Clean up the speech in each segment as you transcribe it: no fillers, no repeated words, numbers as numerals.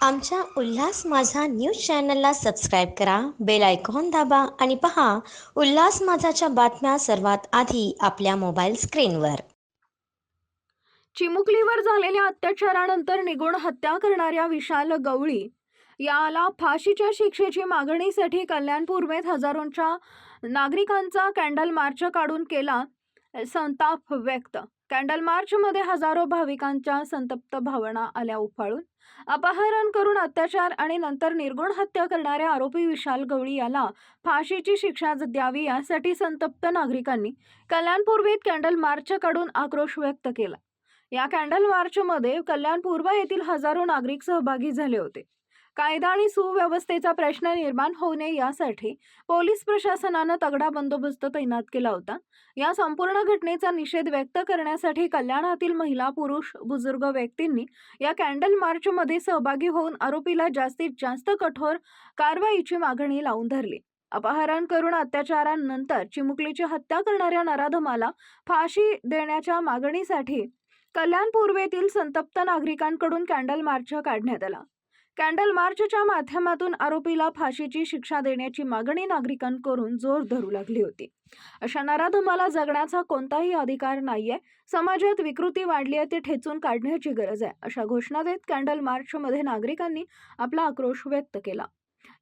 आमच्या उल्हास माझा न्यूज चॅनलला सबस्क्राईब करा, बेल आयकॉन दाबा आणि पहा उल्हास माझाच्या बातम्या सर्वात आधी आपल्या मोबाईल स्क्रीनवर. चिमुकलीवर झालेल्या अत्याचारानंतर निगून हत्या करणाऱ्या विशाल गवळी याला फाशीच्या शिक्षेची मागणीसाठी कल्याणपूर्वेत हजारोंच्या नागरिकांचा कॅन्डल मार्च काढून केला संताप व्यक्त. कॅन्डल मार्चमध्ये हजारो भाविकांच्या संतप्त भावना आल्या उफाळून. अपहरण करून अत्याचार आणि नंतर निर्गुण हत्या करणाऱ्या आरोपी विशाल गवळी याला फाशीची शिक्षा द्यावी यासाठी संतप्त नागरिकांनी कल्याणपूर्वेत कॅन्डल मार्च काढून आक्रोश व्यक्त केला. या कॅन्डल मार्चमध्ये कल्याण पूर्व येथील हजारो नागरिक सहभागी झाले होते. कायदा आणि सुव्यवस्थेचा प्रश्न निर्माण होऊ नये यासाठी पोलीस प्रशासनानं तगडा बंदोबस्त तैनात केला होता. या संपूर्ण घटनेचा निषेध व्यक्त करण्यासाठी कल्याणातील महिला, पुरुष, बुजुर्ग व्यक्तींनी या कॅन्डल मार्चमध्ये सहभागी होऊन आरोपीला जास्तीत जास्त कठोर कारवाईची मागणी लावून धरली. अपहरण करून अत्याचारानंतर चिमुकलीची हत्या करणाऱ्या नराधमाला फाशी देण्याच्या मागणीसाठी कल्याण पूर्वेतील संतप्त नागरिकांकडून कॅन्डल मार्च काढण्यात आला. कॅन्डल मार्चच्या माध्यमातून आरोपीला फाशीची शिक्षा देण्याची मागणी नागरिकांकडून जोर धरू लागली होती. अशा नराधमाला जगण्याचा कोणताही अधिकार नाहीये, समाजात विकृती वाढली आहे, ती ठेचून काढण्याची गरज आहे, अशा घोषणा देत कॅन्डल मार्चमध्ये नागरिकांनी आपला आक्रोश व्यक्त केला.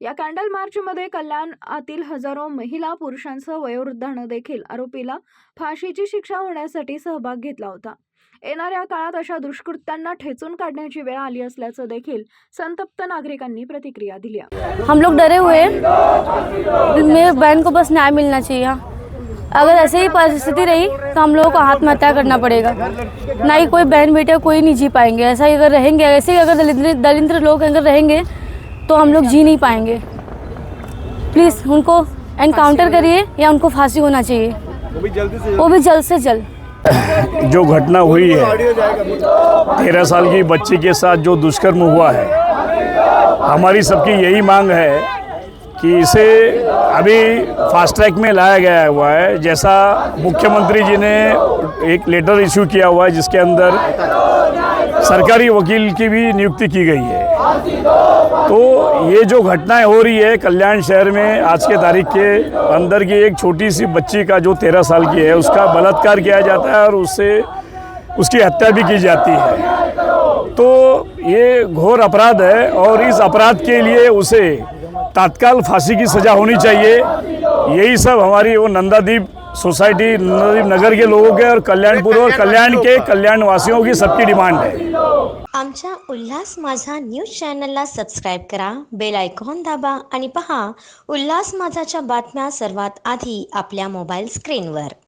या कॅन्डल मार्चमध्ये कल्याणातील हजारो महिला, पुरुषांसह वयोवृद्धांनी देखील आरोपीला फाशीची शिक्षा होण्यासाठी सहभाग घेतला होता. येणाऱ्या काळात अशा दुष्कृत्यांना ठेचून काढण्याची वेळ आली असल्याचं देखील संतप्त नागरिकांनी प्रतिक्रिया दिल्या. हम लोग डरे हुए हैं, मेरे बहन को बस न्याय मिलना चाहिए। अगर ऐसे ही परिस्थिति रही तो हम लोगों को आत्महत्या करना पड़ेगा। ना ही कोई बहन बेटे कोई नहीं जी पाएंगे। ऐसा ही अगर रहेंगे, ऐसे ही अगर दलिंद्र लोग अगर रहेंगे तो हम लोग जी नहीं पाएंगे। प्लीज़ उनको एनकाउंटर करिए या उनको फांसी होना चाहिए, वो भी जल्द से जल्द। जो घटना हुई है 13 साल की बच्ची के साथ जो दुष्कर्म हुआ है, हमारी सबकी यही मांग है कि इसे अभी फास्ट ट्रैक में लाया गया हुआ है। जैसा मुख्यमंत्री जी ने एक लेटर इशू किया हुआ है जिसके अंदर सरकारी वकील की भी नियुक्ति की गई है। तो ये जो घटनाएं हो रही है कल्याण शहर में आज के तारीख के अंदर की एक छोटी सी बच्ची का जो 13 साल की है उसका बलात्कार किया जाता है और उससे उसकी हत्या भी की जाती है। तो ये घोर अपराध है और इस अपराध के लिए उसे तत्काल फांसी की सज़ा होनी चाहिए। यही सब हमारी वो नंदादीप सोसाइटी, नंदादीप नगर के लोगों के और कल्याणपुर और कल्याण के कल्याण वासियों की सबकी डिमांड है। आमच्या उल्हास माझा न्यूज चॅनलला सबस्क्राईब करा, बेल आयकॉन दाबा आणि पहा उल्हास माझाच्या बातम्या सर्वात आधी आपल्या मोबाईल स्क्रीनवर.